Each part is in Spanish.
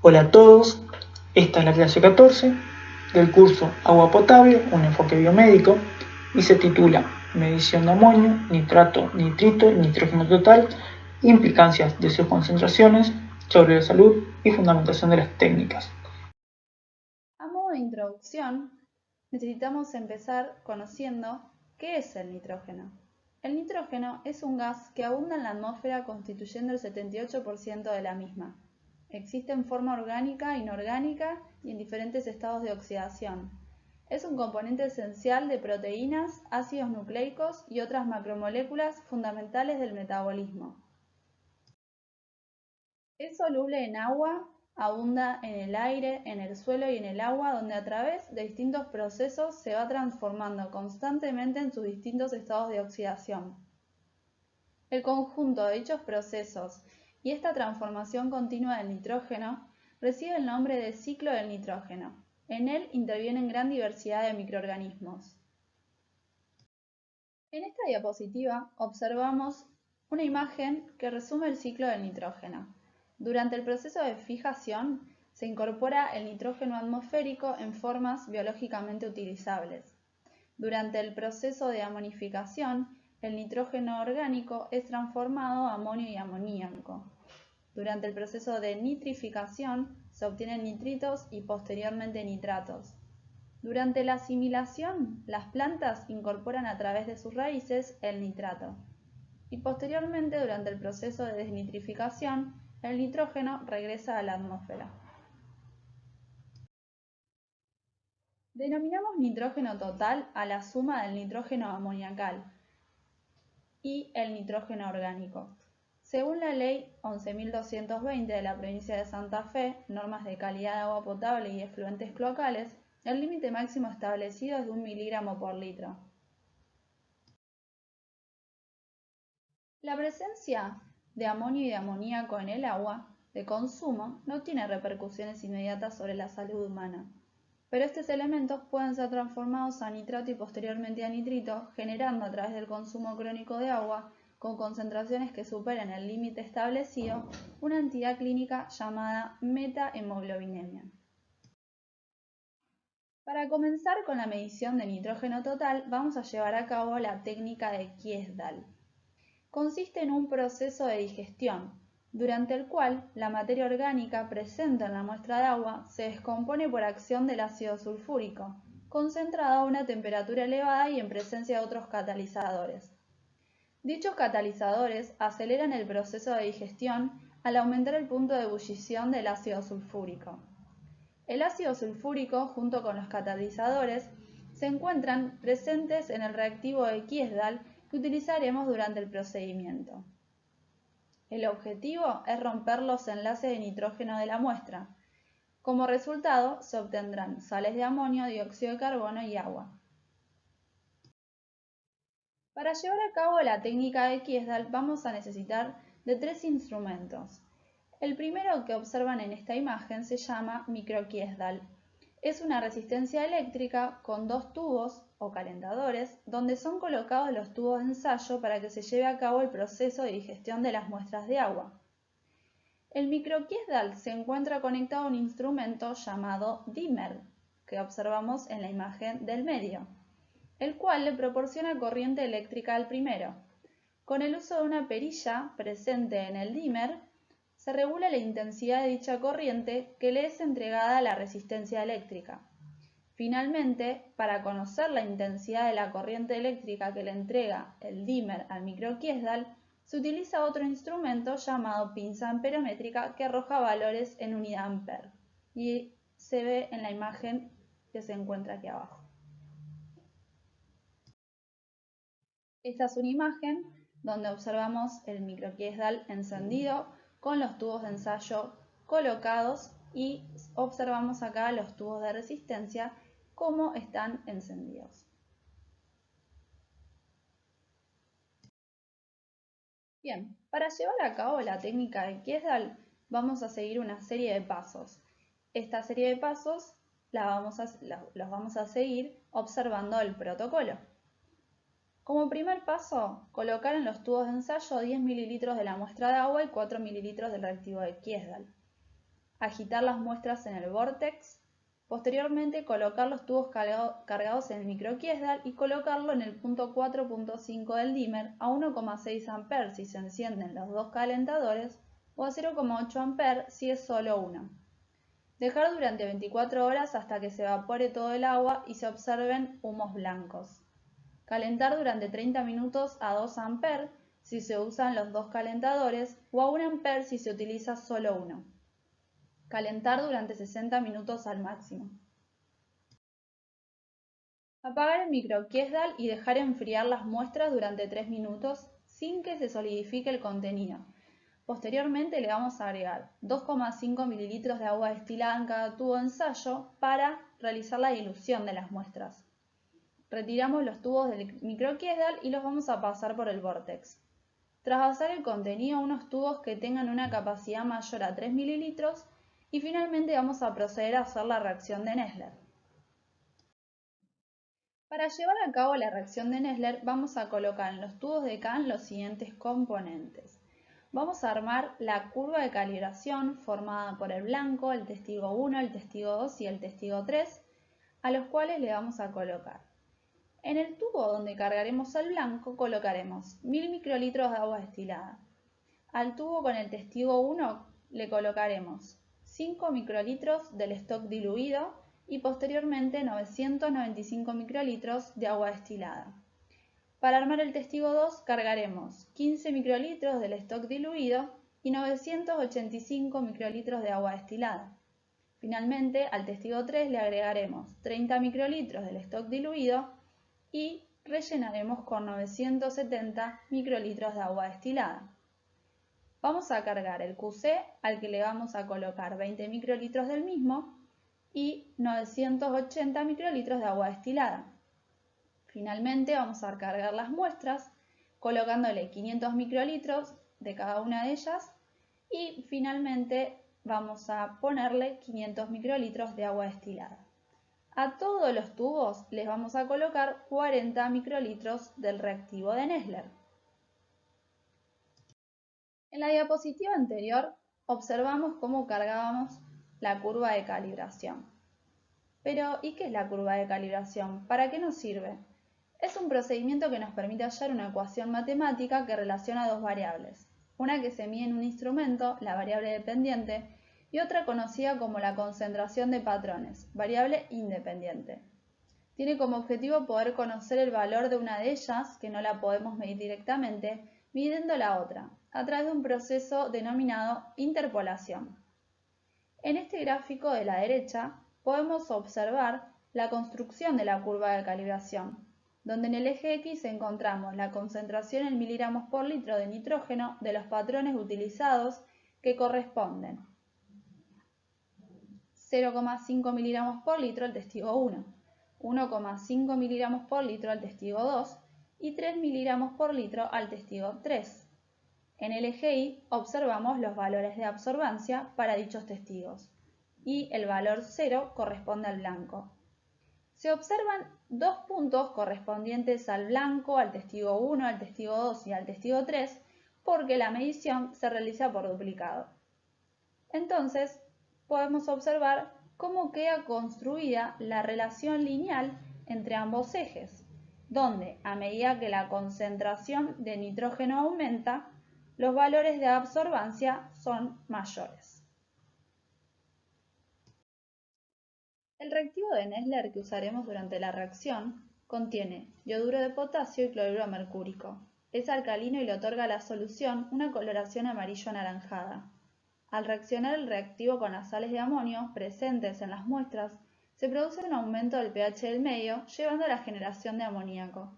Hola a todos, esta es la clase 14 del curso Agua Potable, un enfoque biomédico, y se titula Medición de amonio, nitrato, nitrito, nitrógeno total, implicancias de sus concentraciones sobre la salud y fundamentación de las técnicas. A modo de introducción, necesitamos empezar conociendo qué es el nitrógeno. El nitrógeno es un gas que abunda en la atmósfera constituyendo el 78% de la misma. Existe en forma orgánica, inorgánica y en diferentes estados de oxidación. Es un componente esencial de proteínas, ácidos nucleicos y otras macromoléculas fundamentales del metabolismo. Es soluble en agua, abunda en el aire, en el suelo y en el agua, donde a través de distintos procesos se va transformando constantemente en sus distintos estados de oxidación. El conjunto de dichos procesos y esta transformación continua del nitrógeno recibe el nombre de ciclo del nitrógeno. En él intervienen gran diversidad de microorganismos. En esta diapositiva observamos una imagen que resume el ciclo del nitrógeno. Durante el proceso de fijación se incorpora el nitrógeno atmosférico en formas biológicamente utilizables. Durante el proceso de amonificación, el nitrógeno orgánico es transformado a amonio y amoníaco. Durante el proceso de nitrificación se obtienen nitritos y posteriormente nitratos. Durante la asimilación, las plantas incorporan a través de sus raíces el nitrato. Y posteriormente, durante el proceso de desnitrificación, el nitrógeno regresa a la atmósfera. Denominamos nitrógeno total a la suma del nitrógeno amoniacal y el nitrógeno orgánico. Según la Ley 11.220 de la provincia de Santa Fe, normas de calidad de agua potable y efluentes cloacales, el límite máximo establecido es de 1 miligramo por litro. La presencia de amonio y de amoníaco en el agua de consumo no tiene repercusiones inmediatas sobre la salud humana, pero estos elementos pueden ser transformados a nitrato y posteriormente a nitrito, generando a través del consumo crónico de agua, con concentraciones que superen el límite establecido, una entidad clínica llamada metahemoglobinemia. Para comenzar con la medición de nitrógeno total, vamos a llevar a cabo la técnica de Kiesdal. Consiste en un proceso de digestión, durante el cual la materia orgánica presente en la muestra de agua se descompone por acción del ácido sulfúrico, concentrado a una temperatura elevada y en presencia de otros catalizadores. Dichos catalizadores aceleran el proceso de digestión al aumentar el punto de ebullición del ácido sulfúrico. El ácido sulfúrico, junto con los catalizadores, se encuentran presentes en el reactivo de Kiesdal que utilizaremos durante el procedimiento. El objetivo es romper los enlaces de nitrógeno de la muestra. Como resultado, se obtendrán sales de amonio, dióxido de carbono y agua. Para llevar a cabo la técnica de Kiesdal vamos a necesitar de 3 instrumentos. El primero que observan en esta imagen se llama microkiesdal. Es una resistencia eléctrica con 2 tubos o calentadores donde son colocados los tubos de ensayo para que se lleve a cabo el proceso de digestión de las muestras de agua. El microkiesdal se encuentra conectado a un instrumento llamado dimmer, que observamos en la imagen del medio, el cual le proporciona corriente eléctrica al primero. Con el uso de una perilla presente en el dimmer, se regula la intensidad de dicha corriente que le es entregada a la resistencia eléctrica. Finalmente, para conocer la intensidad de la corriente eléctrica que le entrega el dimmer al microkiesdal, se utiliza otro instrumento llamado pinza amperométrica que arroja valores en unidad ampere y se ve en la imagen que se encuentra aquí abajo. Esta es una imagen donde observamos el microkiesdal encendido con los tubos de ensayo colocados y observamos acá los tubos de resistencia cómo están encendidos. Bien, para llevar a cabo la técnica de Kiesdal vamos a seguir una serie de pasos. Esta serie de pasos los vamos a seguir observando el protocolo. Como primer paso, colocar en los tubos de ensayo 10 ml de la muestra de agua y 4 ml del reactivo de Kiesdal. agitar las muestras en el vórtex, posteriormente colocar los tubos cargados en el microquiesdal y colocarlo en el punto 4.5 del dimmer a 1,6 A si se encienden los dos calentadores o a 0,8 A si es solo uno. Dejar durante 24 horas hasta que se evapore todo el agua y se observen humos blancos. Calentar durante 30 minutos a 2 A si se usan los dos calentadores o a 1 A si se utiliza solo uno. Calentar durante 60 minutos al máximo. Apagar el microquiesdal y dejar enfriar las muestras durante 3 minutos sin que se solidifique el contenido. Posteriormente le vamos a agregar 2,5 ml de agua destilada en cada tubo de ensayo para realizar la dilución de las muestras. Retiramos los tubos del microquiesdal y los vamos a pasar por el vórtex. Tras vaciar el contenido a unos tubos que tengan una capacidad mayor a 3 ml y finalmente vamos a proceder a hacer la reacción de Nessler. Para llevar a cabo la reacción de Nessler vamos a colocar en los tubos de Kahn los siguientes componentes. Vamos a armar la curva de calibración formada por el blanco, el testigo 1, el testigo 2 y el testigo 3, a los cuales le vamos a colocar. En el tubo donde cargaremos el blanco colocaremos 1000 microlitros de agua destilada. Al tubo con el testigo 1 le colocaremos 5 microlitros del stock diluido y posteriormente 995 microlitros de agua destilada. Para armar el testigo 2 cargaremos 15 microlitros del stock diluido y 985 microlitros de agua destilada. Finalmente, al testigo 3 le agregaremos 30 microlitros del stock diluido y rellenaremos con 970 microlitros de agua destilada. Vamos a cargar el QC al que le vamos a colocar 20 microlitros del mismo y 980 microlitros de agua destilada. Finalmente vamos a cargar las muestras colocándole 500 microlitros de cada una de ellas y finalmente vamos a ponerle 500 microlitros de agua destilada. A todos los tubos les vamos a colocar 40 microlitros del reactivo de Nessler. En la diapositiva anterior observamos cómo cargábamos la curva de calibración. Pero, ¿y qué es la curva de calibración? ¿Para qué nos sirve? Es un procedimiento que nos permite hallar una ecuación matemática que relaciona dos variables, una que se mide en un instrumento, la variable dependiente, y otra conocida como la concentración de patrones, variable independiente. Tiene como objetivo poder conocer el valor de una de ellas, que no la podemos medir directamente, midiendo la otra, a través de un proceso denominado interpolación. En este gráfico de la derecha podemos observar la construcción de la curva de calibración, donde en el eje X encontramos la concentración en miligramos por litro de nitrógeno de los patrones utilizados que corresponden 0,5 miligramos por litro al testigo 1, 1,5 miligramos por litro al testigo 2 y 3 miligramos por litro al testigo 3. En el eje Y observamos los valores de absorbancia para dichos testigos y el valor 0 corresponde al blanco. Se observan dos puntos correspondientes al blanco, al testigo 1, al testigo 2 y al testigo 3 porque la medición se realiza por duplicado. Entonces, podemos observar cómo queda construida la relación lineal entre ambos ejes, donde a medida que la concentración de nitrógeno aumenta, los valores de absorbancia son mayores. El reactivo de Nessler que usaremos durante la reacción contiene yoduro de potasio y cloruro mercúrico. Es alcalino y le otorga a la solución una coloración amarillo-anaranjada. Al reaccionar el reactivo con las sales de amonio presentes en las muestras, se produce un aumento del pH del medio, llevando a la generación de amoníaco.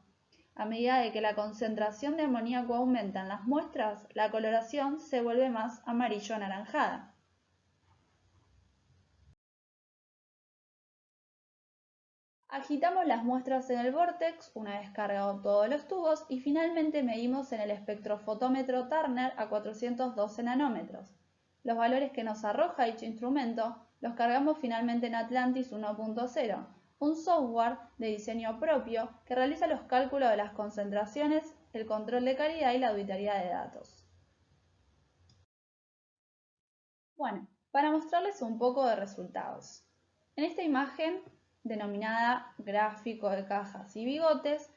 A medida de que la concentración de amoníaco aumenta en las muestras, la coloración se vuelve más amarillo-anaranjada. Agitamos las muestras en el vórtex una vez cargados todos los tubos y finalmente medimos en el espectrofotómetro Turner a 412 nanómetros. Los valores que nos arroja dicho instrumento los cargamos finalmente en Atlantis 1.0, un software de diseño propio que realiza los cálculos de las concentraciones, el control de calidad y la auditoría de datos. Bueno, para mostrarles un poco de resultados. En esta imagen, denominada gráfico de cajas y bigotes,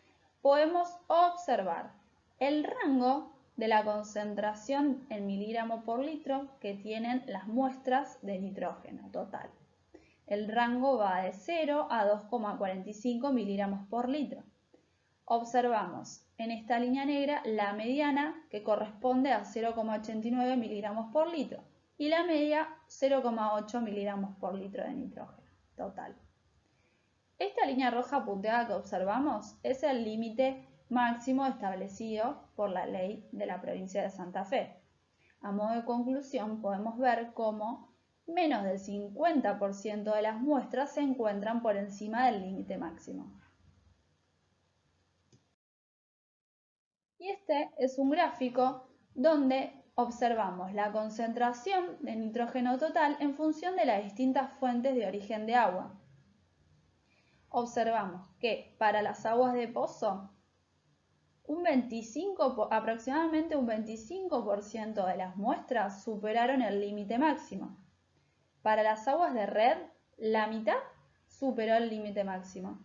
podemos observar el rango de la concentración en miligramos por litro que tienen las muestras de nitrógeno total. El rango va de 0 a 2,45 miligramos por litro. Observamos en esta línea negra la mediana, que corresponde a 0,89 miligramos por litro, y la media 0,8 miligramos por litro de nitrógeno total. Esta línea roja punteada que observamos es el límite máximo establecido por la ley de la provincia de Santa Fe. A modo de conclusión, podemos ver cómo menos del 50% de las muestras se encuentran por encima del límite máximo. Y este es un gráfico donde observamos la concentración de nitrógeno total en función de las distintas fuentes de origen de agua. Observamos que para las aguas de pozo, aproximadamente un 25% de las muestras superaron el límite máximo. Para las aguas de red, la mitad superó el límite máximo.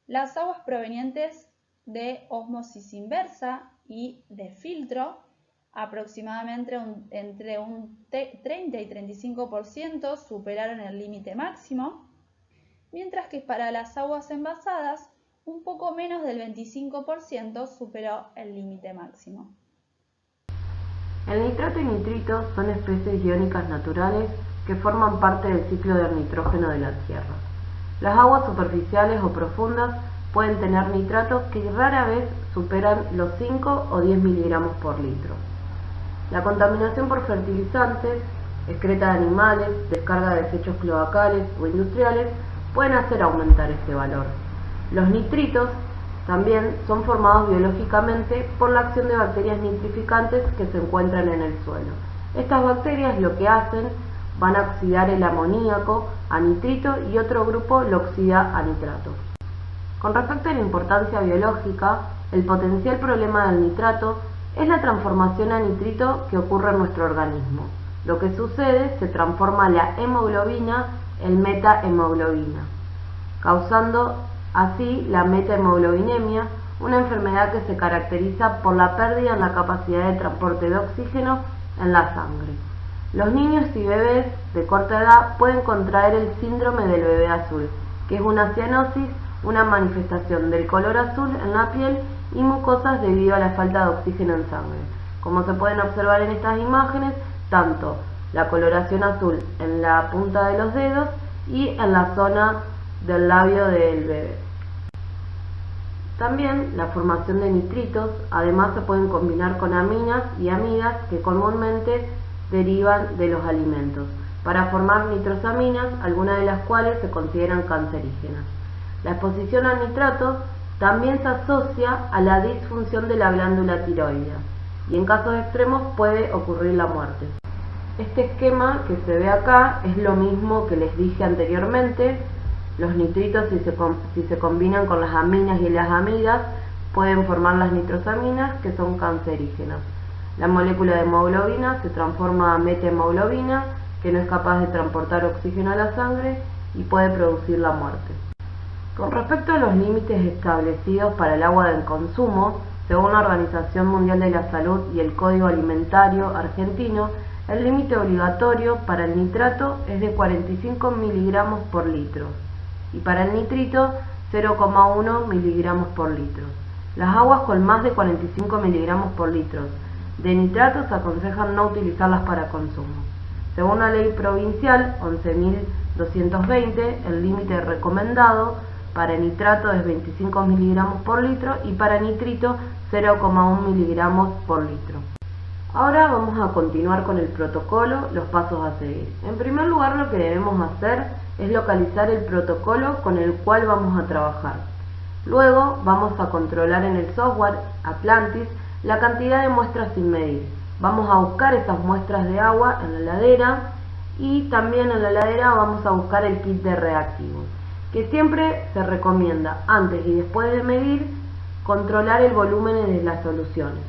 Las aguas provenientes de ósmosis inversa y de filtro, aproximadamente entre un 30 y 35% superaron el límite máximo, mientras que para las aguas envasadas, un poco menos del 25% superó el límite máximo. El nitrato y nitrito son especies iónicas naturales que forman parte del ciclo del nitrógeno de la Tierra. Las aguas superficiales o profundas pueden tener nitratos que rara vez superan los 5 o 10 miligramos por litro. La contaminación por fertilizantes, excreta de animales, descarga de desechos cloacales o industriales pueden hacer aumentar este valor. Los nitritos también son formados biológicamente por la acción de bacterias nitrificantes que se encuentran en el suelo. Estas bacterias lo que hacen van a oxidar el amoníaco a nitrito y otro grupo lo oxida a nitrato. Con respecto a la importancia biológica, el potencial problema del nitrato es la transformación a nitrito que ocurre en nuestro organismo. Lo que sucede, se transforma la hemoglobina en metahemoglobina, causando así la metahemoglobinemia, una enfermedad que se caracteriza por la pérdida en la capacidad de transporte de oxígeno en la sangre. Los niños y bebés de corta edad pueden contraer el síndrome del bebé azul, que es una cianosis, una manifestación del color azul en la piel y mucosas debido a la falta de oxígeno en sangre. Como se pueden observar en estas imágenes, tanto la coloración azul en la punta de los dedos y en la zona del labio del bebé. También la formación de nitritos, además se pueden combinar con aminas y amidas que comúnmente derivan de los alimentos, para formar nitrosaminas, algunas de las cuales se consideran cancerígenas. La exposición a nitratos también se asocia a la disfunción de la glándula tiroidea y en casos extremos puede ocurrir la muerte. Este esquema que se ve acá es lo mismo que les dije anteriormente. Los nitritos, si se combinan con las aminas y las amidas, pueden formar las nitrosaminas, que son cancerígenas. La molécula de hemoglobina se transforma a metahemoglobina, que no es capaz de transportar oxígeno a la sangre y puede producir la muerte. Con respecto a los límites establecidos para el agua de consumo, según la Organización Mundial de la Salud y el Código Alimentario Argentino, el límite obligatorio para el nitrato es de 45 miligramos por litro y para el nitrito 0,1 miligramos por litro. Las aguas con más de 45 miligramos por litro de nitrato se aconsejan no utilizarlas para consumo. Según la ley provincial 11.220, el límite recomendado para nitrato es 25 miligramos por litro y para nitrito 0,1 miligramos por litro. Ahora vamos a continuar con el protocolo, los pasos a seguir. En primer lugar, lo que debemos hacer es localizar el protocolo con el cual vamos a trabajar. Luego vamos a controlar en el software Atlantis la cantidad de muestras sin medir. Vamos a buscar esas muestras de agua en la heladera y también en la heladera vamos a buscar el kit de reactivos, que siempre se recomienda antes y después de medir controlar el volumen de las soluciones.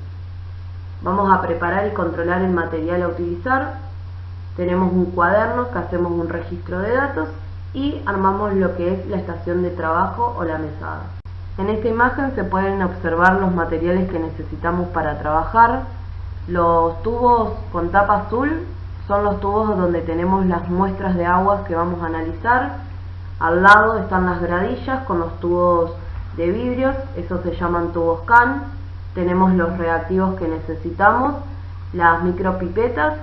Vamos a preparar y controlar el material a utilizar Tenemos un cuaderno que hacemos un registro de datos y armamos lo que es la estación de trabajo o la mesada. En esta imagen se pueden observar los materiales que necesitamos para trabajar. Los tubos con tapa azul son los tubos donde tenemos las muestras de agua que vamos a analizar. Al lado están las gradillas con los tubos de vidrios, esos se llaman tubos CAN. Tenemos los reactivos que necesitamos, las micropipetas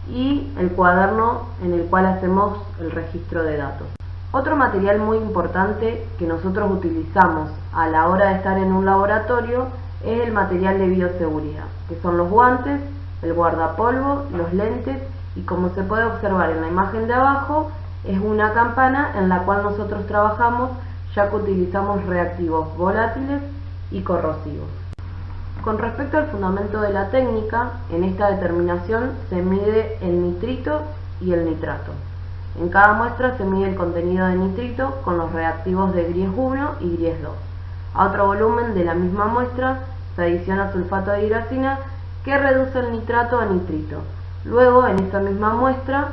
y el cuaderno en el cual hacemos el registro de datos. Otro material muy importante que nosotros utilizamos a la hora de estar en un laboratorio es el material de bioseguridad, que son los guantes, el guardapolvo, los lentes y, como se puede observar en la imagen de abajo, es una campana en la cual nosotros trabajamos, ya que utilizamos reactivos volátiles y corrosivos. Con respecto al fundamento de la técnica, en esta determinación se mide el nitrito y el nitrato. En cada muestra se mide el contenido de nitrito con los reactivos de Gries 1 y Gries 2. A otro volumen de la misma muestra se adiciona sulfato de hidracina que reduce el nitrato a nitrito. Luego, en esta misma muestra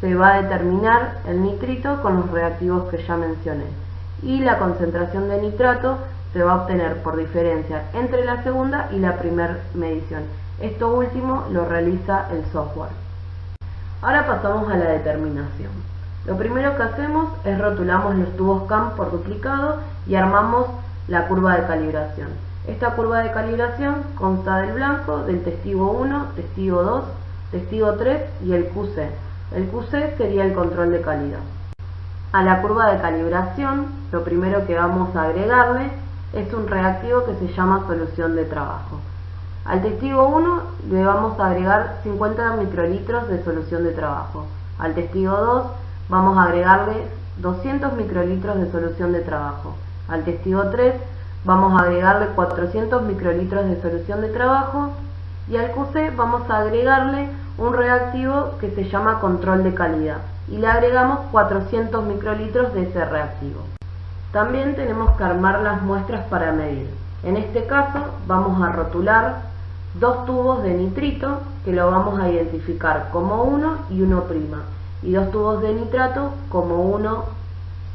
se va a determinar el nitrito con los reactivos que ya mencioné. Y la concentración de nitrato se va a obtener por diferencia entre la segunda y la primera medición. Esto último lo realiza el software. Ahora pasamos a la determinación. Lo primero que hacemos es rotulamos los tubos CAN por duplicado y armamos la curva de calibración. Esta curva de calibración consta del blanco, del testigo 1, testigo 2, testigo 3 y el QC. El QC sería el control de calidad. A la curva de calibración, lo primero que vamos a agregarle es un reactivo que se llama solución de trabajo. Al testigo 1 le vamos a agregar 50 microlitros de solución de trabajo. Al testigo 2 vamos a agregarle 200 microlitros de solución de trabajo. Al testigo 3 vamos a agregarle 400 microlitros de solución de trabajo. Y al QC vamos a agregarle un reactivo que se llama control de calidad. Y le agregamos 400 microlitros de ese reactivo. También tenemos que armar las muestras para medir. En este caso vamos a rotular dos tubos de nitrito que lo vamos a identificar como 1 y 1', y dos tubos de nitrato como 1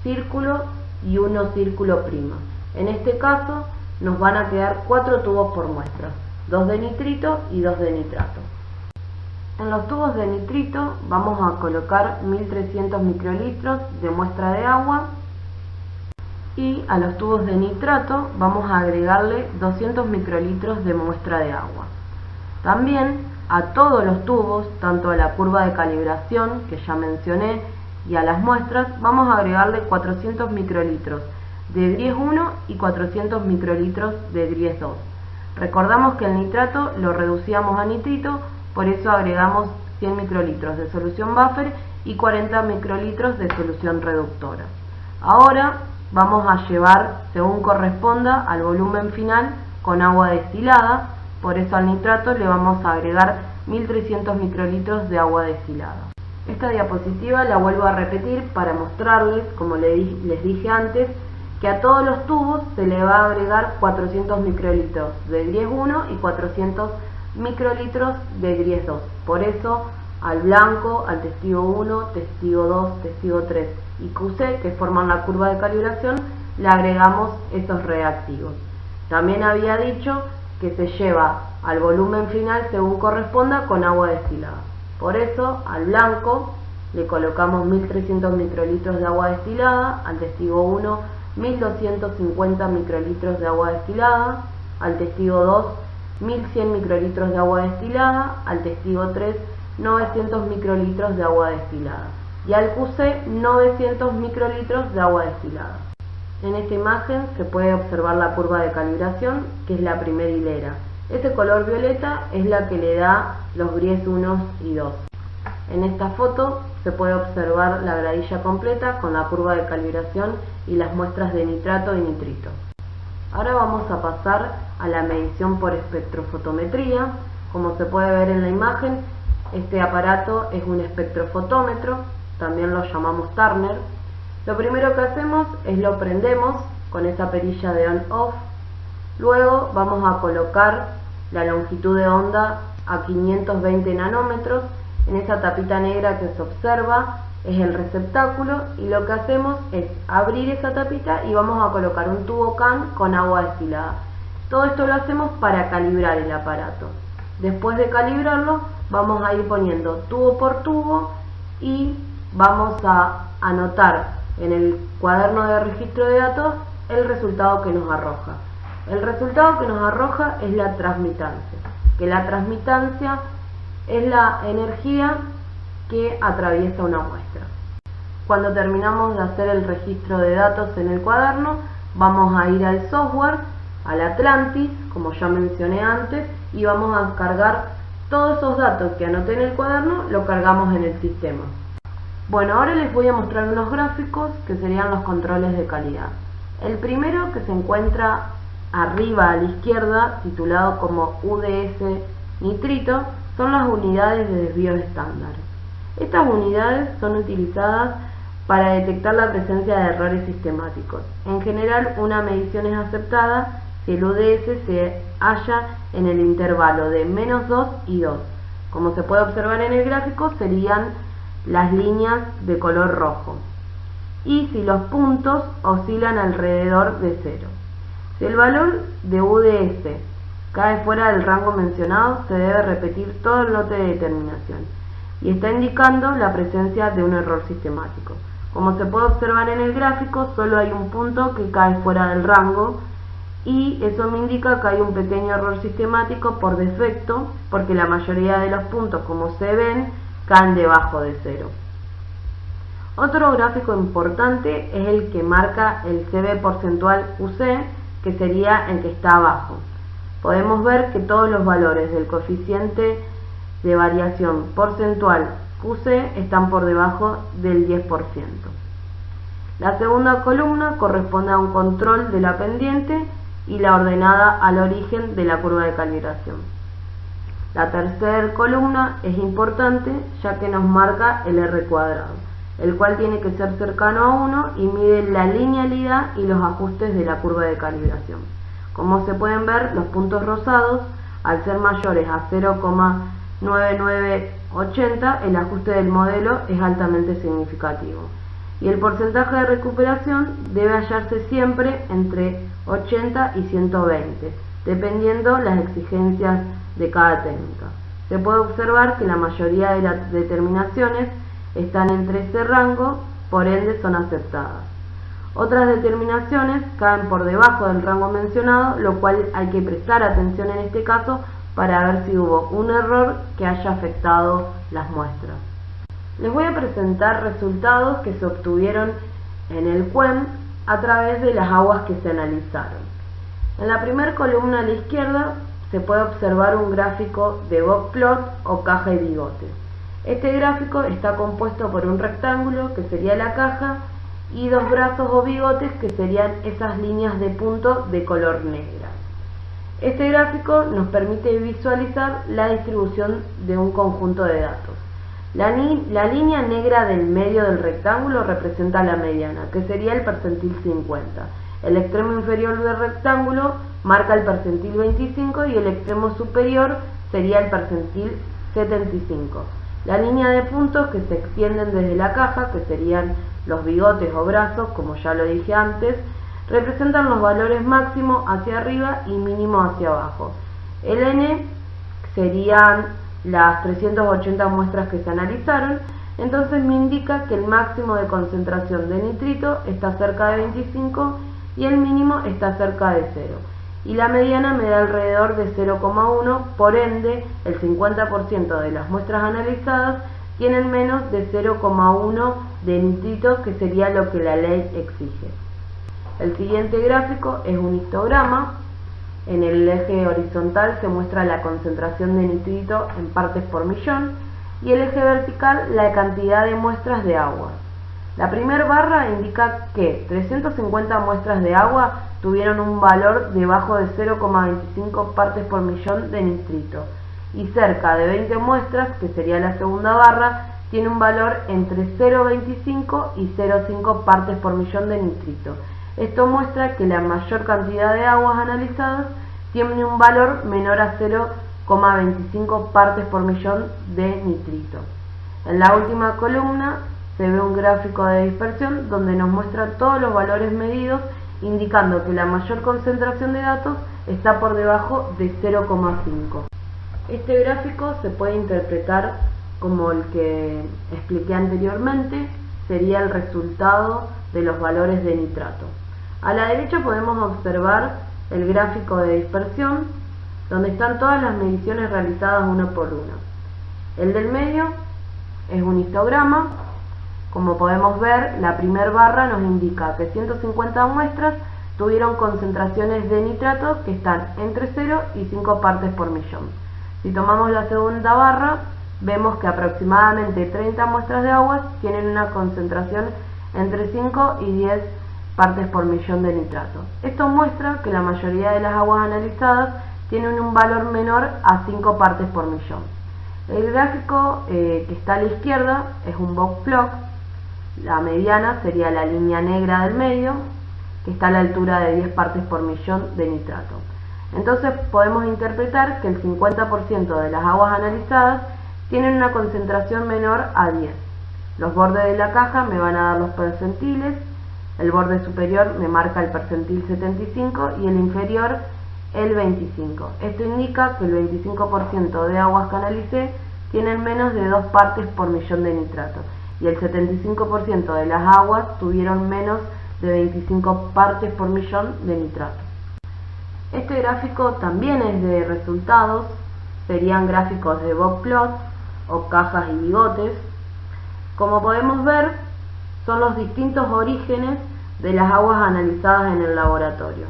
círculo y 1 círculo prima. En este caso nos van a quedar 4 tubos por muestra, 2 de nitrito y 2 de nitrato. En los tubos de nitrito vamos a colocar 1300 microlitros de muestra de agua y a los tubos de nitrato vamos a agregarle 200 microlitros de muestra de agua. También a todos los tubos, tanto a la curva de calibración que ya mencioné y a las muestras, vamos a agregarle 400 microlitros de Gries 1 y 400 microlitros de Gries 2. Recordamos que el nitrato lo reducíamos a nitrito, por eso agregamos 100 microlitros de solución buffer y 40 microlitros de solución reductora. Ahora vamos a llevar, según corresponda, al volumen final con agua destilada, por eso al nitrato le vamos a agregar 1300 microlitros de agua destilada. Esta diapositiva la vuelvo a repetir para mostrarles, como les dije antes, que a todos los tubos se le va a agregar 400 microlitros de Gries 1 y 400 microlitros de Gries 2. Por eso al blanco, al testigo 1, testigo 2, testigo 3 y QC, que forman la curva de calibración, le agregamos esos reactivos. También había dicho que se lleva al volumen final según corresponda con agua destilada. Por eso al blanco le colocamos 1300 microlitros de agua destilada, al testigo 1 1250 microlitros de agua destilada, al testigo 2 1100 microlitros de agua destilada, al testigo 3 900 microlitros de agua destilada y al QC 900 microlitros de agua destilada. En esta imagen se puede observar la curva de calibración, que es la primera hilera. Ese color violeta es la que le da los Gries 1 y 2. En esta foto se puede observar la gradilla completa con la curva de calibración y las muestras de nitrato y nitrito. Ahora vamos a pasar a la medición por espectrofotometría. Como se puede ver en la imagen, este aparato es un espectrofotómetro, también lo llamamos Turner. Lo primero que hacemos es lo prendemos con esa perilla de on-off. Luego vamos a colocar la longitud de onda a 520 nanómetros En esa tapita negra que se observa es el receptáculo y lo que hacemos es abrir esa tapita y vamos a colocar un tubo can con agua destilada. Todo esto lo hacemos para calibrar el aparato. Después de calibrarlo vamos a ir poniendo tubo por tubo y vamos a anotar en el cuaderno de registro de datos el resultado que nos arroja. El resultado que nos arroja es la transmitancia, que la transmitancia es la energía que atraviesa una muestra. Cuando terminamos de hacer el registro de datos en el cuaderno, vamos a ir al software, al Atlantis, como ya mencioné antes, y vamos a cargar todos esos datos que anoté en el cuaderno, lo cargamos en el sistema. Bueno, ahora les voy a mostrar unos gráficos que serían los controles de calidad. El primero, que se encuentra arriba a la izquierda, titulado como UDS nitrito, son las unidades de desvío estándar. Estas unidades son utilizadas para detectar la presencia de errores sistemáticos. En general, una medición es aceptada si el UDS se halla en el intervalo de -2 y 2. Como se puede observar en el gráfico, serían las líneas de color rojo. Y si los puntos oscilan alrededor de 0. Si el valor de UDS cae fuera del rango mencionado, se debe repetir todo el lote de determinación y está indicando la presencia de un error sistemático. Como se puede observar en el gráfico, solo hay un punto que cae fuera del rango y eso me indica que hay un pequeño error sistemático por defecto, porque la mayoría de los puntos, como se ven, caen debajo de 0. Otro gráfico importante es el que marca el CB porcentual QC, que sería el que está abajo. Podemos ver que todos los valores del coeficiente de variación porcentual QC están por debajo del 10%. La segunda columna corresponde a un control de la pendiente y la ordenada al origen de la curva de calibración. La tercera columna es importante ya que nos marca el R cuadrado, el cual tiene que ser cercano a 1 y mide la linealidad y los ajustes de la curva de calibración. Como se pueden ver, los puntos rosados, al ser mayores a 0,9980, el ajuste del modelo es altamente significativo. Y el porcentaje de recuperación debe hallarse siempre entre 80 y 120, dependiendo las exigencias de cada técnica. Se puede observar que la mayoría de las determinaciones están entre ese rango, por ende son aceptadas. Otras determinaciones caen por debajo del rango mencionado, lo cual hay que prestar atención en este caso para ver si hubo un error que haya afectado las muestras. Les voy a presentar resultados que se obtuvieron en el QUEM a través de las aguas que se analizaron. En la primera columna a la izquierda se puede observar un gráfico de box plot o caja y bigote. Este gráfico está compuesto por un rectángulo, que sería la caja, y dos brazos o bigotes, que serían esas líneas de punto de color negra. Este gráfico nos permite visualizar la distribución de un conjunto de datos. La línea negra del medio del rectángulo representa la mediana, que sería el percentil 50. El extremo inferior del rectángulo marca el percentil 25 y el extremo superior sería el percentil 75. La línea de puntos que se extienden desde la caja, que serían los bigotes o brazos, como ya lo dije antes, representan los valores máximo hacia arriba y mínimo hacia abajo. El N serían las 380 muestras que se analizaron, entonces me indica que el máximo de concentración de nitrito está cerca de 25 y el mínimo está cerca de 0. Y la mediana me da alrededor de 0,1, por ende el 50% de las muestras analizadas tienen menos de 0,1 de nitrito, que sería lo que la ley exige. El siguiente gráfico es un histograma. En el eje horizontal se muestra la concentración de nitrito en partes por millón y el eje vertical la cantidad de muestras de agua. La primera barra indica que 350 muestras de agua tuvieron un valor debajo de 0,25 partes por millón de nitrito y cerca de 20 muestras, que sería la segunda barra, tiene un valor entre 0,25 y 0,5 partes por millón de nitrito. Esto muestra que la mayor cantidad de aguas analizadas tiene un valor menor a 3,25 partes por millón de nitrito. En la última columna se ve un gráfico de dispersión donde nos muestra todos los valores medidos, indicando que la mayor concentración de datos está por debajo de 0,5. Este gráfico se puede interpretar como el que expliqué anteriormente, sería el resultado de los valores de nitrato. A la derecha podemos observar el gráfico de dispersión, donde están todas las mediciones realizadas uno por uno. El del medio es un histograma. Como podemos ver, la primera barra nos indica que 150 muestras tuvieron concentraciones de nitrato que están entre 0 y 5 partes por millón. Si tomamos la segunda barra, vemos que aproximadamente 30 muestras de aguas tienen una concentración entre 5 y 10 partes por millón de nitrato. Esto muestra que la mayoría de las aguas analizadas tienen un valor menor a 5 partes por millón. El gráfico que está a la izquierda es un box plot. La mediana sería la línea negra del medio, que está a la altura de 10 partes por millón de nitrato. Entonces podemos interpretar que el 50% de las aguas analizadas tienen una concentración menor a 10. Los bordes de la caja me van a dar los percentiles, el borde superior me marca el percentil 75 y el inferior el 25. Esto indica que el 25% de aguas que analicé tienen menos de 2 partes por millón de nitrato y el 75% de las aguas tuvieron menos de 25 partes por millón de nitrato. Este gráfico también es de resultados, serían gráficos de box plot o cajas y bigotes. Como podemos ver, son los distintos orígenes de las aguas analizadas en el laboratorio.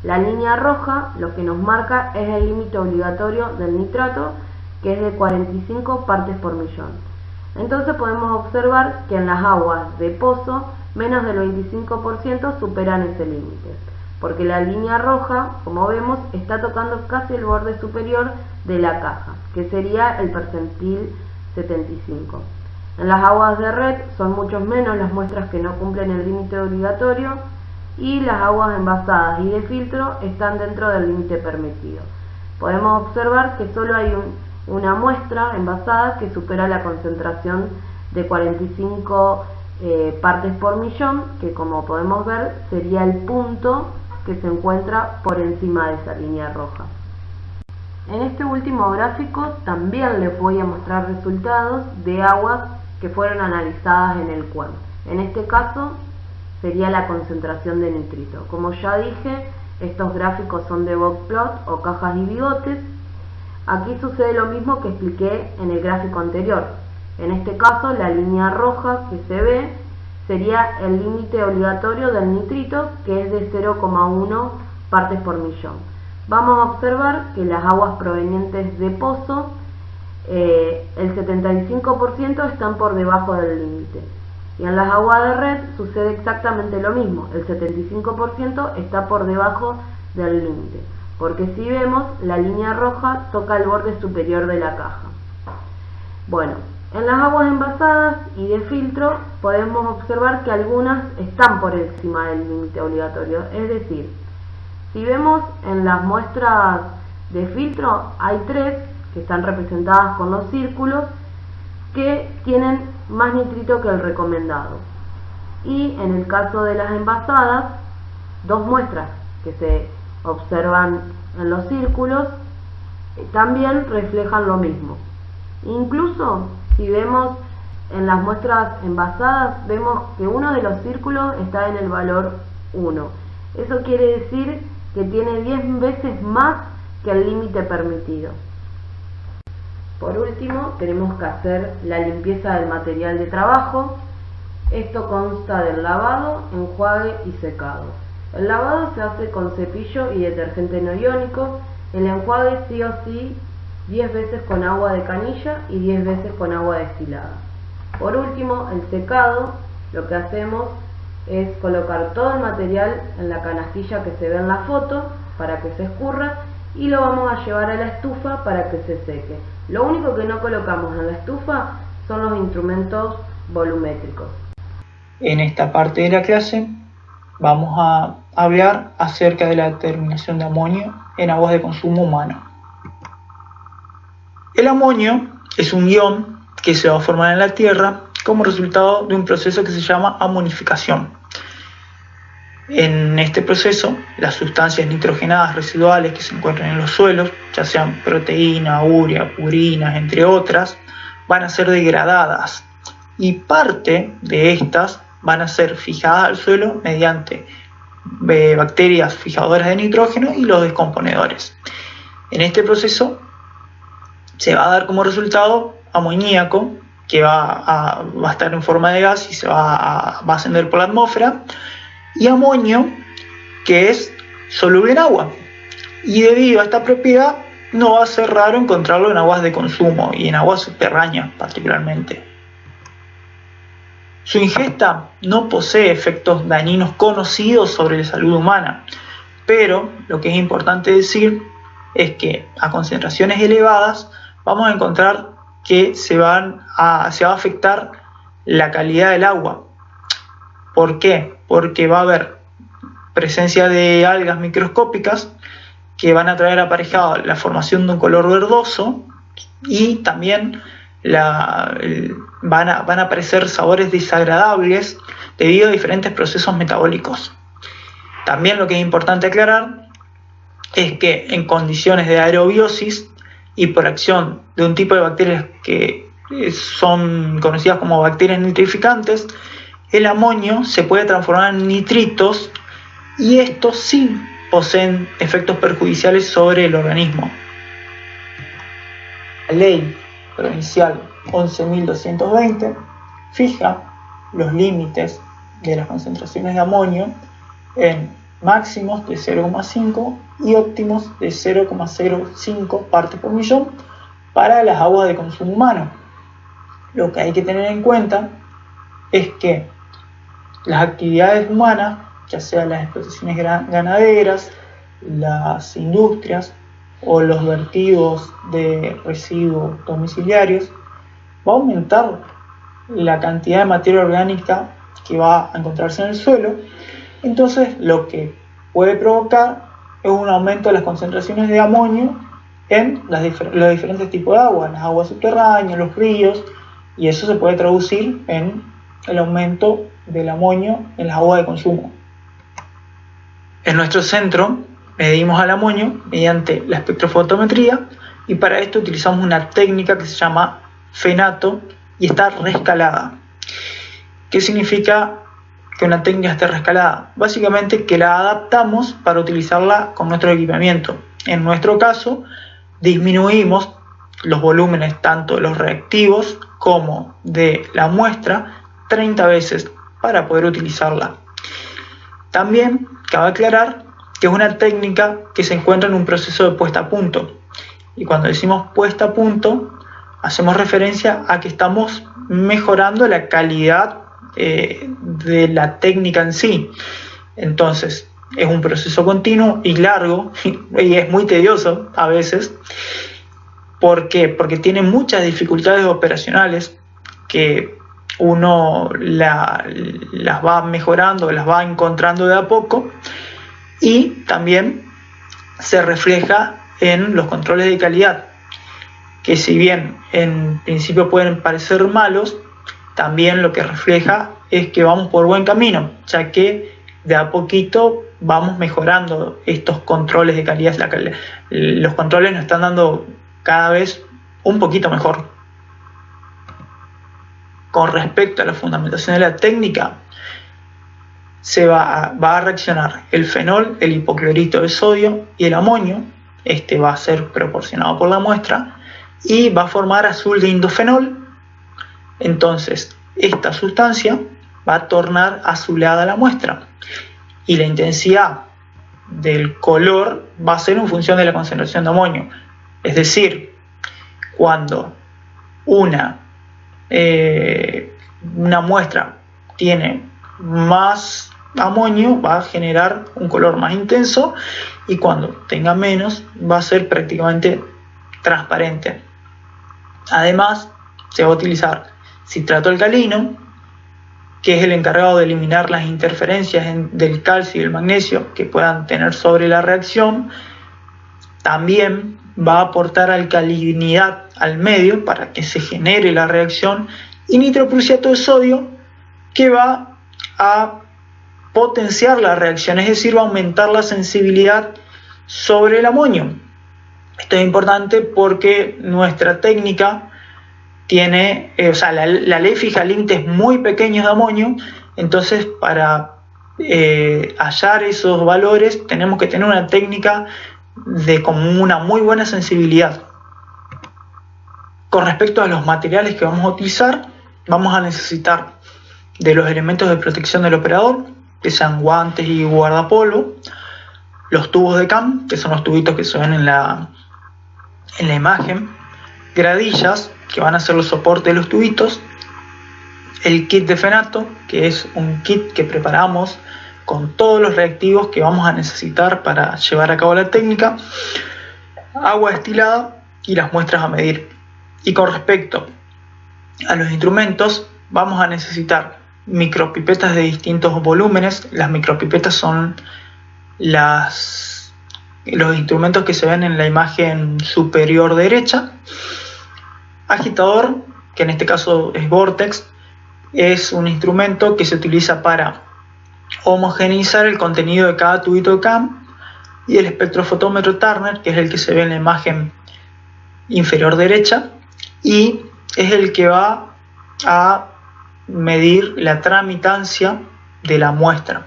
La línea roja lo que nos marca es el límite obligatorio del nitrato, que es de 45 partes por millón. Entonces podemos observar que en las aguas de pozo menos del 25% superan ese límite, porque la línea roja, como vemos, está tocando casi el borde superior de la caja, que sería el percentil 75. En las aguas de red son mucho menos las muestras que no cumplen el límite obligatorio y las aguas envasadas y de filtro están dentro del límite permitido. Podemos observar que solo hay una muestra envasada que supera la concentración de 45 partes por millón, que como podemos ver sería el punto que se encuentra por encima de esa línea roja. En este último gráfico también les voy a mostrar resultados de aguas que fueron analizadas en el CUEM. En este caso sería la concentración de nitrito. Como ya dije, estos gráficos son de box plot o cajas y bigotes. Aquí sucede lo mismo que expliqué en el gráfico anterior. En este caso, la línea roja que se ve sería el límite obligatorio del nitrito, que es de 0,1 partes por millón. Vamos a observar que las aguas provenientes de pozo, el 75% están por debajo del límite. Y en las aguas de red sucede exactamente lo mismo, el 75% está por debajo del límite, porque si vemos, la línea roja toca el borde superior de la caja. Bueno, en las aguas envasadas y de filtro podemos observar que algunas están por encima del límite obligatorio, es decir, si vemos en las muestras de filtro hay 3 que están representadas con los círculos que tienen más nitrito que el recomendado, y en el caso de las envasadas, 2 muestras que se observan en los círculos también reflejan lo mismo. Incluso si vemos en las muestras envasadas, vemos que uno de los círculos está en el valor 1. Eso quiere decir que tiene 10 veces más que el límite permitido. Por último, tenemos que hacer la limpieza del material de trabajo. Esto consta del lavado, enjuague y secado. El lavado se hace con cepillo y detergente no iónico. El enjuague sí o sí 10 veces con agua de canilla y 10 veces con agua destilada. Por último, el secado, lo que hacemos es colocar todo el material en la canastilla que se ve en la foto para que se escurra y lo vamos a llevar a la estufa para que se seque. Lo único que no colocamos en la estufa son los instrumentos volumétricos. En esta parte de la clase vamos a hablar acerca de la determinación de amonio en aguas de consumo humano. El amonio es un ion que se va a formar en la Tierra como resultado de un proceso que se llama amonificación. En este proceso, las sustancias nitrogenadas residuales que se encuentran en los suelos, ya sean proteína, urea, purinas, entre otras, van a ser degradadas y parte de estas van a ser fijadas al suelo mediante bacterias fijadoras de nitrógeno y los descomponedores. En este proceso se va a dar como resultado amoníaco, que va a estar en forma de gas y se va a ascender por la atmósfera, y amonio, que es soluble en agua. Y debido a esta propiedad, no va a ser raro encontrarlo en aguas de consumo y en aguas subterráneas particularmente. Su ingesta no posee efectos dañinos conocidos sobre la salud humana, pero lo que es importante decir es que a concentraciones elevadas vamos a encontrar que se va a afectar la calidad del agua. ¿Por qué? Porque va a haber presencia de algas microscópicas que van a traer aparejado la formación de un color verdoso y también van a aparecer sabores desagradables debido a diferentes procesos metabólicos. También lo que es importante aclarar es que en condiciones de aerobiosis y por acción de un tipo de bacterias que son conocidas como bacterias nitrificantes, el amonio se puede transformar en nitritos y estos sí poseen efectos perjudiciales sobre el organismo. La ley provincial 11.220 fija los límites de las concentraciones de amonio en máximos de 0,5 y óptimos de 0,05 partes por millón para las aguas de consumo humano. Lo que hay que tener en cuenta es que las actividades humanas, ya sean las explotaciones ganaderas, las industrias o los vertidos de residuos domiciliarios, va a aumentar la cantidad de materia orgánica que va a encontrarse en el suelo. Entonces lo que puede provocar es un aumento de las concentraciones de amonio en los diferentes tipos de agua, en las aguas subterráneas, los ríos, y eso se puede traducir en el aumento del amonio en las aguas de consumo. En nuestro centro medimos al amonio mediante la espectrofotometría y para esto utilizamos una técnica que se llama FENATO y está reescalada. ¿Qué significa que una técnica esté reescalada? Básicamente que la adaptamos para utilizarla con nuestro equipamiento. En nuestro caso, disminuimos los volúmenes tanto de los reactivos como de la muestra 30 veces para poder utilizarla. También cabe aclarar que es una técnica que se encuentra en un proceso de puesta a punto. Y cuando decimos puesta a punto, hacemos referencia a que estamos mejorando la calidad de la técnica en sí. Entonces, es un proceso continuo y largo y es muy tedioso a veces. ¿Por qué? Porque tiene muchas dificultades operacionales que uno las va mejorando, las va encontrando de a poco, y también se refleja en los controles de calidad, que si bien en principio pueden parecer malos, también lo que refleja es que vamos por buen camino, ya que de a poquito vamos mejorando estos controles de calidad. Los controles nos están dando cada vez un poquito mejor. Con respecto a la fundamentación de la técnica, se va a reaccionar el fenol, el hipoclorito de sodio y el amonio. Este va a ser proporcionado por la muestra y va a formar azul de indofenol. Entonces, esta sustancia va a tornar azulada la muestra y la intensidad del color va a ser en función de la concentración de amonio. Es decir, cuando una muestra tiene más amonio va a generar un color más intenso y cuando tenga menos va a ser prácticamente transparente. Además, se va a utilizar citrato alcalino, que es el encargado de eliminar las interferencias del calcio y el magnesio que puedan tener sobre la reacción. También va a aportar alcalinidad al medio para que se genere la reacción, y nitroprusiato de sodio, que va a potenciar la reacción, es decir, va a aumentar la sensibilidad sobre el amonio. Esto es importante porque nuestra técnica tiene, la ley fija límites muy pequeños de amonio, entonces para hallar esos valores tenemos que tener una técnica de como una muy buena sensibilidad. Con respecto a los materiales que vamos a utilizar, vamos a necesitar de los elementos de protección del operador, que sean guantes y guardapolvo, los tubos de CAM, que son los tubitos que se ven en la imagen, gradillas, que van a ser los soportes de los tubitos, el kit de fenato, que es un kit que preparamos con todos los reactivos que vamos a necesitar para llevar a cabo la técnica, agua destilada y las muestras a medir. Y con respecto a los instrumentos, vamos a necesitar micropipetas de distintos volúmenes. Las micropipetas son los instrumentos que se ven en la imagen superior derecha. Agitador, que en este caso es Vortex, es un instrumento que se utiliza para homogeneizar el contenido de cada tubito de CAM, y el espectrofotómetro Turner, que es el que se ve en la imagen inferior derecha, y es el que va a medir la tramitancia de la muestra.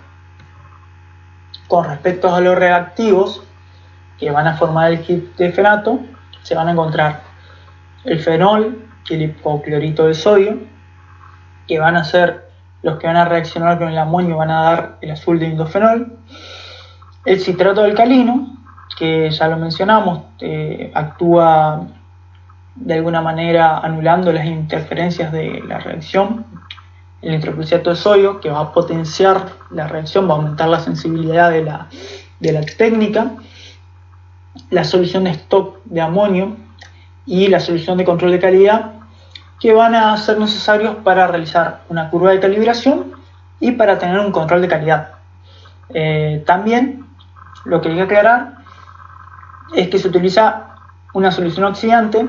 Con respecto a los reactivos que van a formar el kit de fenato, se van a encontrar el fenol y el hipoclorito de sodio, que van a ser los que van a reaccionar con el amonio, van a dar el azul de indofenol. El citrato de alcalino, que ya lo mencionamos, actúa de alguna manera anulando las interferencias de la reacción. El nitroprusiato de sodio, que va a potenciar la reacción, va a aumentar la sensibilidad de la técnica. La solución de stock de amonio y la solución de control de calidad, que van a ser necesarios para realizar una curva de calibración y para tener un control de calidad. También lo que hay que aclarar es que se utiliza una solución oxidante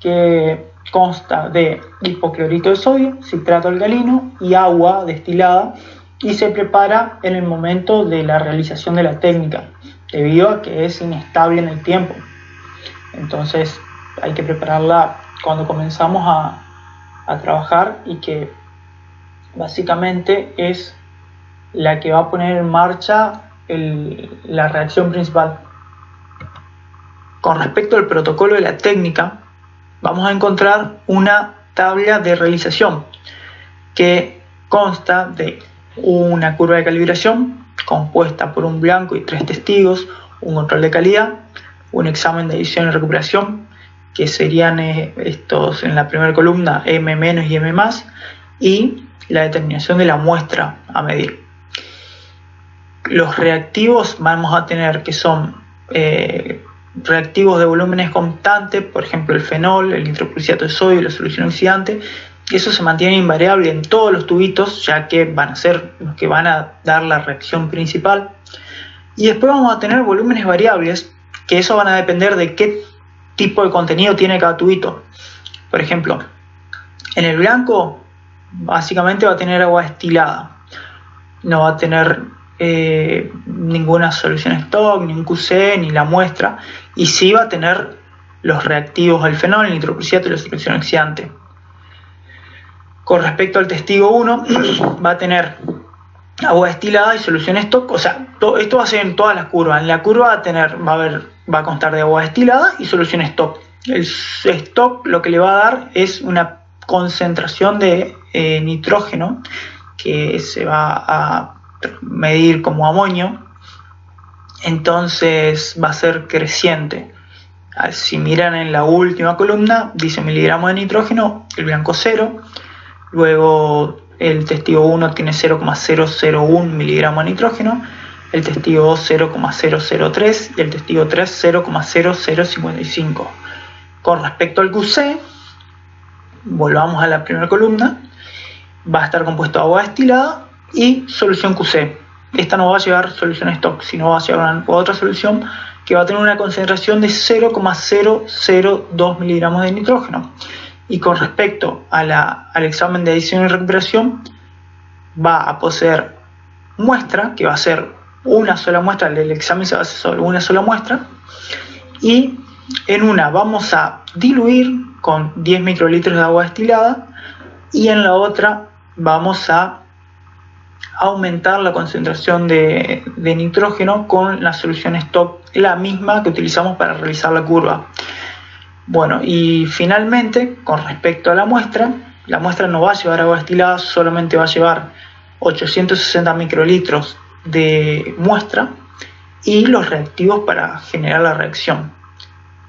que consta de hipoclorito de sodio, citrato alcalino y agua destilada, y se prepara en el momento de la realización de la técnica, debido a que es inestable en el tiempo. Entonces hay que prepararla cuando comenzamos a trabajar, y que básicamente es la que va a poner en marcha la reacción principal. Con respecto al protocolo de la técnica, vamos a encontrar una tabla de realización que consta de una curva de calibración compuesta por un blanco y 3 testigos, un control de calidad, un examen de edición y recuperación, que serían estos en la primera columna M- y M+, y la determinación de la muestra a medir. Los reactivos vamos a tener que son reactivos de volúmenes constantes, por ejemplo el fenol, el nitroprusiato de sodio y la solución oxidante, y eso se mantiene invariable en todos los tubitos, ya que van a ser los que van a dar la reacción principal. Y después vamos a tener volúmenes variables, que eso van a depender de qué tipo de contenido tiene cada tubito. Por ejemplo, en el blanco básicamente va a tener agua destilada, no va a tener ninguna solución stock, ni un QC, ni la muestra, y sí va a tener los reactivos del fenol, el nitroprusiato y la solución oxidante. Con respecto al testigo 1, va a tener agua destilada y solución stock, o sea, esto va a ser en todas las curvas. En la curva va a constar de agua destilada y solución stock. El stock lo que le va a dar es una concentración de nitrógeno, que se va a medir como amonio, entonces va a ser creciente. Si miran en la última columna, dice miligramos de nitrógeno, el blanco 0, luego el testigo 1 tiene 0,001 miligramos de nitrógeno, el testigo 2 0,003 y el testigo 3 0,0055. Con respecto al QC, volvamos a la primera columna, va a estar compuesto de agua destilada y solución QC. Esta no va a llevar solución stock, sino va a llevar otra solución que va a tener una concentración de 0,002 miligramos de nitrógeno. Y con respecto al examen de adición y recuperación, va a poseer muestra, que va a ser una sola muestra, el examen se va a hacer sobre una sola muestra, y en una vamos a diluir con 10 microlitros de agua destilada, y en la otra vamos a aumentar la concentración de nitrógeno con la solución stock, la misma que utilizamos para realizar la curva. Bueno, y finalmente, con respecto a la muestra no va a llevar agua destilada, solamente va a llevar 860 microlitros de muestra y los reactivos para generar la reacción.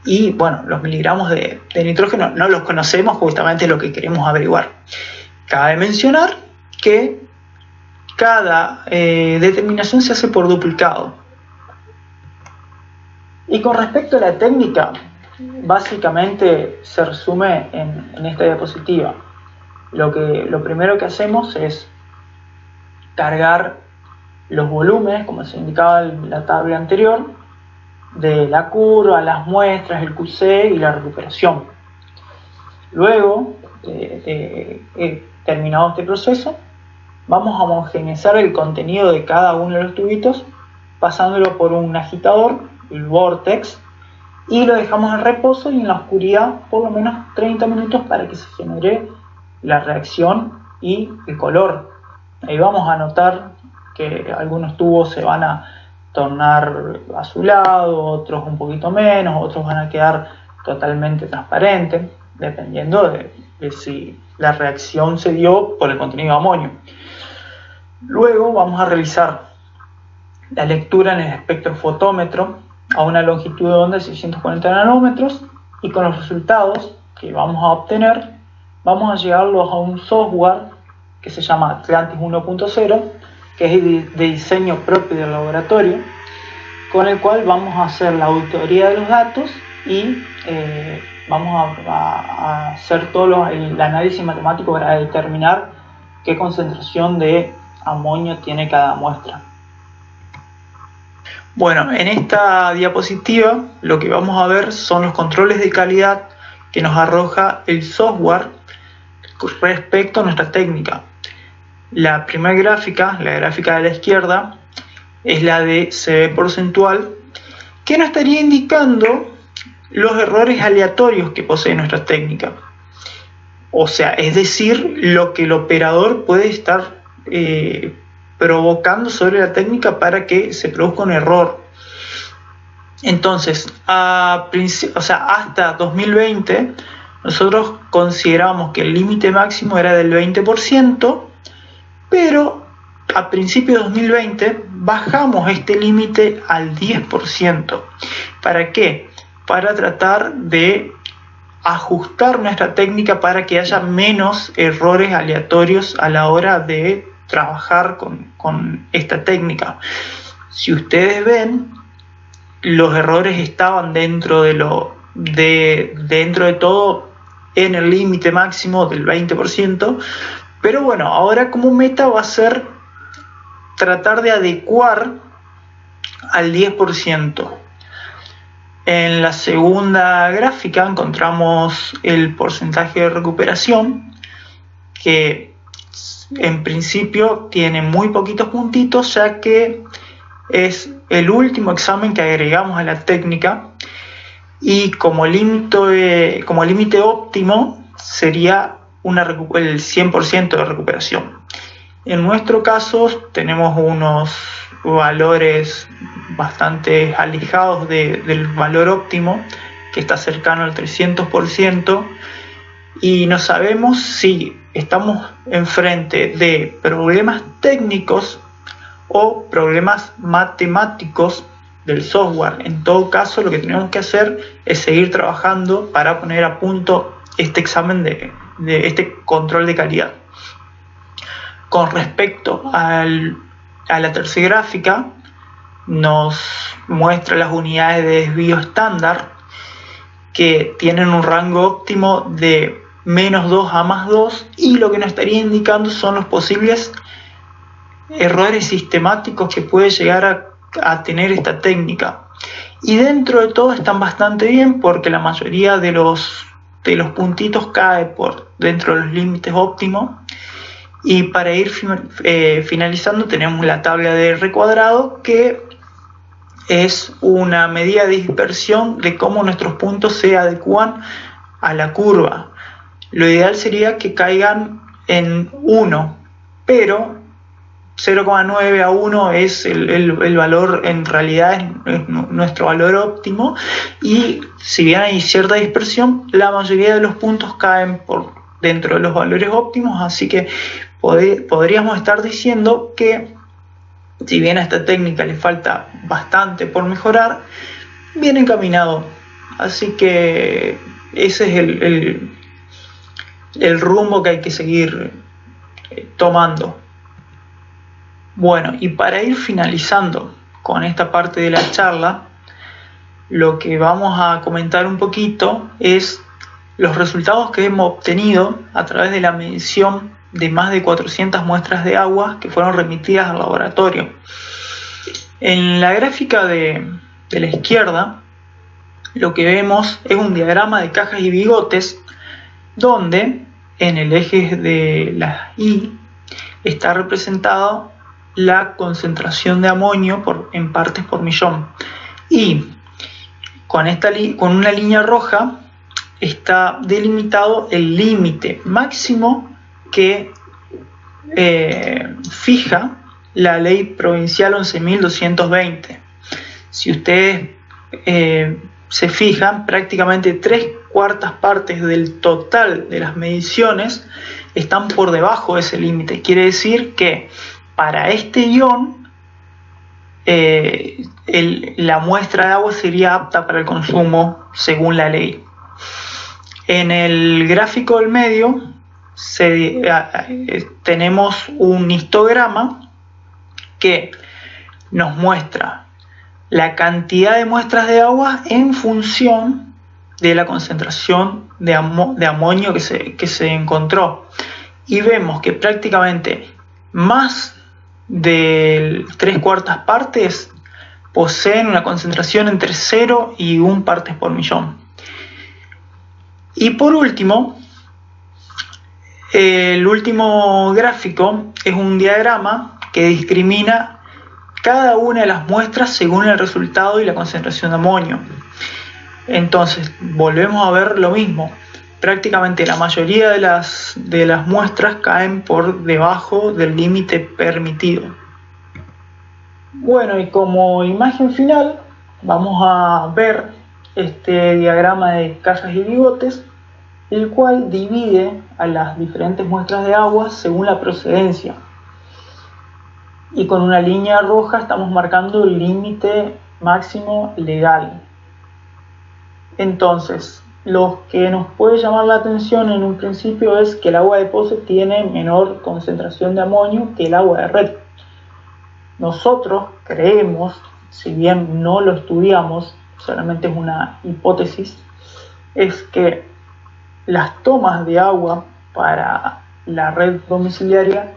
Y bueno, los miligramos de nitrógeno no los conocemos, justamente lo que queremos averiguar. Cabe mencionar que cada determinación se hace por duplicado. Y con respecto a la técnica, básicamente se resume en esta diapositiva. Lo primero que hacemos es cargar los volúmenes, como se indicaba en la tabla anterior, de la curva, las muestras, el QC y la recuperación. Luego, terminado este proceso, vamos a homogeneizar el contenido de cada uno de los tubitos pasándolo por un agitador, el vortex, y lo dejamos en reposo y en la oscuridad por lo menos 30 minutos para que se genere la reacción y el color. Ahí vamos a notar que algunos tubos se van a tornar azulados, otros un poquito menos, otros van a quedar totalmente transparentes, dependiendo de si la reacción se dio por el contenido de amonio. Luego vamos a realizar la lectura en el espectrofotómetro a una longitud de onda de 640 nanómetros, y con los resultados que vamos a obtener vamos a llevarlos a un software que se llama Atlantis 1.0, que es de diseño propio del laboratorio, con el cual vamos a hacer la auditoría de los datos y vamos a hacer todo el análisis matemático para determinar qué concentración de amonio tiene cada muestra. Bueno, en esta diapositiva lo que vamos a ver son los controles de calidad que nos arroja el software respecto a nuestra técnica. La primera gráfica, la gráfica de la izquierda, es la de CB porcentual, que nos estaría indicando los errores aleatorios que posee nuestra técnica. O sea, es decir, lo que el operador puede estar provocando sobre la técnica para que se produzca un error. Entonces, hasta 2020 nosotros consideramos que el límite máximo era del 20%, pero a principios de 2020 bajamos este límite al 10%. ¿Para qué? Para tratar de ajustar nuestra técnica para que haya menos errores aleatorios a la hora de trabajar con esta técnica. Si ustedes ven, los errores estaban dentro de todo en el límite máximo del 20%, pero bueno, ahora como meta va a ser tratar de adecuar al 10%. En la segunda gráfica encontramos el porcentaje de recuperación, que en principio tiene muy poquitos puntitos, ya que es el último examen que agregamos a la técnica, y como límite óptimo sería el 100% de recuperación. En nuestro caso tenemos unos valores bastante alejados del valor óptimo, que está cercano al 300%, y no sabemos si estamos enfrente de problemas técnicos o problemas matemáticos del software. En todo caso, lo que tenemos que hacer es seguir trabajando para poner a punto este examen de este control de calidad. Con respecto a la tercera gráfica, nos muestra las unidades de desvío estándar, que tienen un rango óptimo de -2 a +2, y lo que nos estaría indicando son los posibles errores sistemáticos que puede llegar a tener esta técnica. y dentro de todo están bastante bien porque la mayoría de los puntitos cae por dentro de los límites óptimos. Y para ir finalizando tenemos la tabla de R cuadrado, que es una medida de dispersión de cómo nuestros puntos se adecúan a la curva. Lo ideal sería que caigan en 1, pero 0,9 a 1 es el valor, en realidad es nuestro valor óptimo, y si bien hay cierta dispersión, la mayoría de los puntos caen por dentro de los valores óptimos, así que podríamos estar diciendo que si bien a esta técnica le falta bastante por mejorar, viene encaminado. Así que ese es el rumbo que hay que seguir tomando. Bueno, y para ir finalizando con esta parte de la charla, lo que vamos a comentar un poquito es los resultados que hemos obtenido a través de la medición de más de 400 muestras de agua que fueron remitidas al laboratorio. En la gráfica de la izquierda, lo que vemos es un diagrama de cajas y bigotes, donde en el eje de la Y está representado la concentración de amonio en partes por millón, y con una línea roja está delimitado el límite máximo que fija la ley provincial 11.220. Si ustedes se fijan, prácticamente 3/4 partes del total de las mediciones están por debajo de ese límite. Quiere decir que para este ion la muestra de agua sería apta para el consumo según la ley. En el gráfico del medio tenemos un histograma que nos muestra la cantidad de muestras de agua en función de la concentración de amonio que se encontró, y vemos que prácticamente más de 3/4 partes poseen una concentración entre 0 y 1 partes por millón. Y por último, el último gráfico es un diagrama que discrimina cada una de las muestras según el resultado y la concentración de amonio. Entonces volvemos a ver lo mismo. Prácticamente la mayoría de las muestras caen por debajo del límite permitido. Bueno, y como imagen final vamos a ver este diagrama de cajas y bigotes, el cual divide a las diferentes muestras de agua según la procedencia. Y con una línea roja estamos marcando el límite máximo legal. Entonces, lo que nos puede llamar la atención en un principio es que el agua de pozo tiene menor concentración de amonio que el agua de red. Nosotros creemos, si bien no lo estudiamos, solamente es una hipótesis, es que las tomas de agua para la red domiciliaria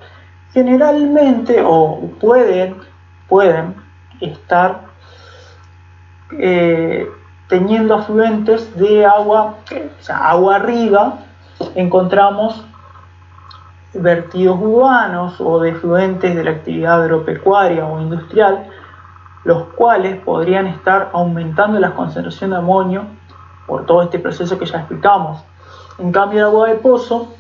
generalmente pueden estar teniendo afluentes de agua, o sea, agua arriba encontramos vertidos urbanos o de efluentes de la actividad agropecuaria o industrial, los cuales podrían estar aumentando la concentración de amonio por todo este proceso que ya explicamos. En cambio, el agua de pozo,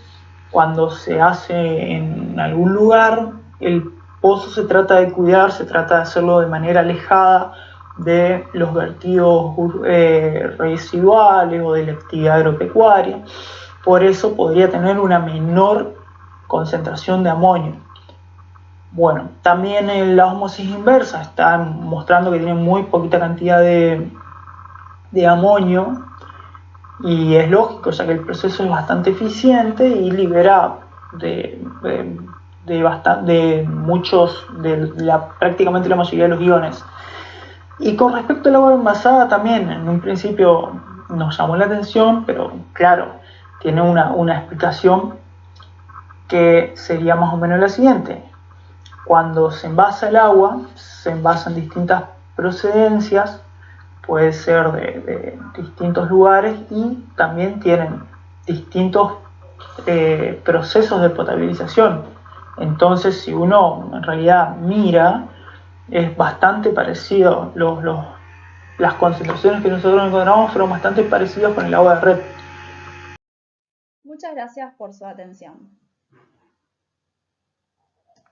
cuando se hace en algún lugar, el pozo se trata de cuidar, se trata de hacerlo de manera alejada de los vertidos residuales o de la actividad agropecuaria. Por eso podría tener una menor concentración de amonio. Bueno, también en la ósmosis inversa está mostrando que tiene muy poquita cantidad de amonio, y es lógico, ya que el proceso es bastante eficiente y libera prácticamente la mayoría de los iones. Y con respecto al agua envasada, también en un principio nos llamó la atención, pero claro, tiene una explicación que sería más o menos la siguiente. Cuando se envasa el agua, se envasan distintas procedencias puede ser de distintos lugares y también tienen distintos procesos de potabilización. Entonces, si uno en realidad mira, es bastante parecido, las concentraciones que nosotros encontramos fueron bastante parecidas con el agua de red. Muchas gracias por su atención.